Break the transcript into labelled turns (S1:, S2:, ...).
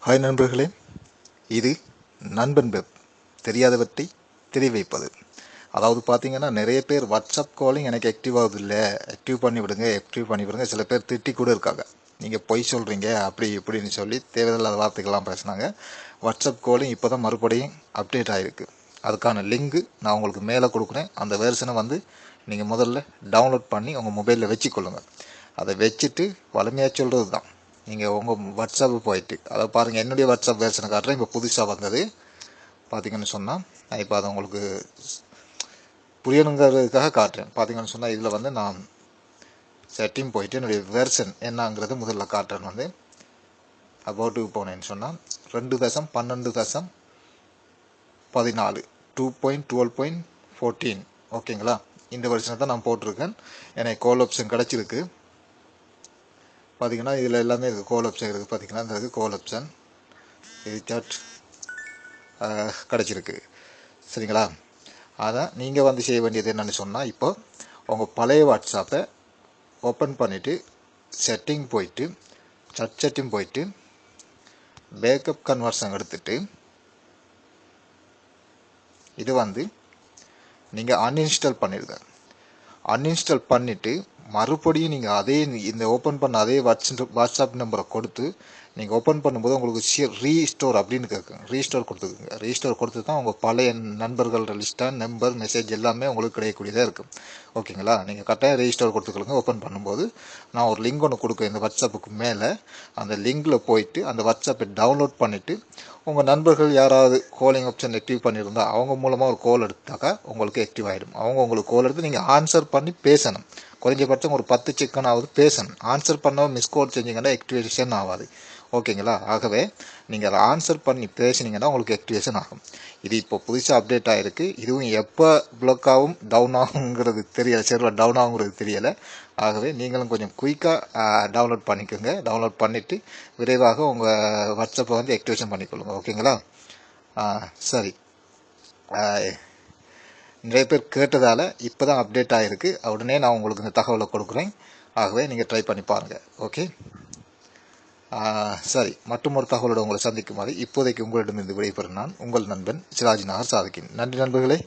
S1: Hi நண்பர்களே, இது நண்பன் வெப். தெரியாதவற்றை தெரிய வைப்பது. அதாவது பார்த்தீங்கன்னா, நிறைய பேர் வாட்ஸ்அப் காலிங் எனக்கு ஆக்டிவ் ஆகுது இல்லை, ஆக்டிவ் பண்ணி விடுங்க. சில பேர் திட்டி கூட இருக்காங்க. நீங்கள் பொய் சொல்கிறீங்க அப்படி இப்படின்னு சொல்லி தேவையில்லாத வார்த்தைகள்லாம் பேசுனாங்க. வாட்ஸ்அப் காலிங் இப்போ தான் மறுபடியும் அப்டேட் ஆகிருக்கு. அதுக்கான லிங்கு நான் உங்களுக்கு மேலே கொடுக்குறேன். அந்த வெர்ஷனை நீங்கள் முதல்ல டவுன்லோட் பண்ணி உங்கள் மொபைலில் வச்சுக்கொள்ளுங்கள். அதை வச்சுட்டு வலிமையாக சொல்கிறது தான். நீங்கள் உங்கள் வாட்ஸ்அப்பு போயிட்டு அதை பாருங்கள். என்னுடைய வாட்ஸ்அப் வெர்ஷனை காட்டுறேன். இப்போ புதுசாக வந்தது பார்த்தீங்கன்னு சொன்னால், நான் இப்போ அதை உங்களுக்கு புரியணுங்கிறதுக்காக காட்டுறேன். பார்த்தீங்கன்னு சொன்னால், இதில் நான் செட்டிங் போயிட்டு என்னுடைய வெர்ஷன் என்னங்கிறது முதல்ல காட்டுறேன். அபவுட்டுக்கு போனேன்னு சொன்னால் 2.12.14 2.12.14 ஓகேங்களா. இந்த வெர்ஷனை தான் நான் போட்டிருக்கேன். எனக்கு கால் ஆப்ஷன் கிடச்சிருக்கு. பார்த்தீங்கன்னா இதில் எல்லாமே இருக்குது. கால் ஆப்ஷன் இருக்குது. பார்த்தீங்கன்னா இந்த இருக்குது கால் ஆப்ஷன், ரீசார்ஜ் கிடச்சிருக்கு. சரிங்களா. அதான் நீங்கள் செய்ய வேண்டியது என்னென்னு சொன்னால், இப்போ உங்கள் பழைய வாட்ஸ்அப்பை ஓப்பன் பண்ணிவிட்டு செட்டிங் போயிட்டு சட் செட்டிங் போயிட்டு பேக்கப் கன்வர்ஷன் எடுத்துட்டு இது நீங்கள் அன்இன்ஸ்டால் பண்ணிடுங்க. அன்இன்ஸ்டால் பண்ணிவிட்டு மறுபடியும் நீங்கள் அதே இந்த ஓப்பன் பண்ண அதே வாட்ஸ்அப் நம்பரை கொடுத்து நீங்கள் ஓப்பன் பண்ணும்போது உங்களுக்கு ரீஸ்டோர் அப்படின்னு கேட்குங்க. ரீஸ்டோர் கொடுத்துக்குங்க. ரீஸ்டோர் கொடுத்து தான் உங்கள் பழைய நண்பர்கள் லிஸ்ட்டாக நம்பர் மெசேஜ் எல்லாமே உங்களுக்கு கிடைக்கக்கூடியதாக இருக்கும். ஓகேங்களா. நீங்கள் கரெக்டாக ரீஸ்டோர் கொடுத்துக்கலுங்க. ஓப்பன் பண்ணும்போது நான் ஒரு லிங்க் ஒன்று கொடுக்குறேன் இந்த வாட்ஸ்அப்புக்கு மேலே. அந்த லிங்கில் போயிட்டு அந்த வாட்ஸ்அப்பை டவுன்லோட் பண்ணிவிட்டு உங்கள் நண்பர்கள் யாராவது காலிங் ஆப்ஷன் ஆக்டிவ் பண்ணியிருந்தால் அவங்க மூலமாக ஒரு கால் எடுத்தாக்கா உங்களுக்கு ஆக்டிவ் ஆகிடும். அவங்க உங்களுக்கு கால் எடுத்து நீங்கள் ஆன்சர் பண்ணி பேசணும். குறைஞ்சபட்சம் ஒரு 10 செகண்டாவது பேசணும். ஆன்சர் பண்ண மிஸ் கால் செஞ்சீங்கன்னா ஆக்டிவேஷன் ஆகாது. ஓகேங்களா. ஆகவே நீங்கள் அதை ஆன்சர் பண்ணி பேசினீங்கன்னா உங்களுக்கு ஆக்டிவேஷன் ஆகும். இது இப்போ புதுசாக அப்டேட் ஆகிருக்கு. இதுவும் எப்போ பிளாக் ஆகும் டவுன் ஆகுங்கிறது தெரியலை, சர்வர் டவுன் ஆகுங்கிறது தெரியலை. ஆகவே நீங்களும் கொஞ்சம் குயிக்காக டவுன்லோட் பண்ணிக்கோங்க. டவுன்லோட் பண்ணிவிட்டு விரைவாக உங்கள் வாட்ஸ்அப்பை ஆக்டிவேஷன் பண்ணிக்கொள்ளுங்க. ஓகேங்களா. சரி, நிறைய பேர் கேட்டதால் இப்போ தான் அப்டேட் ஆகிருக்கு. உடனே நான் உங்களுக்கு இந்த தகவலை கொடுக்குறேன். ஆகவே நீங்கள் ட்ரை பண்ணி பாருங்கள். ஓகே. சரி, மற்றும் ஒரு தகவலோடு உங்களை சந்திக்கும் மாதிரி இப்போதைக்கு உங்களிடமிருந்து விடைபெறும் நான் உங்கள் நண்பன் சிராஜ் நகர் சாதிக்கின். நன்றி நண்பர்களே.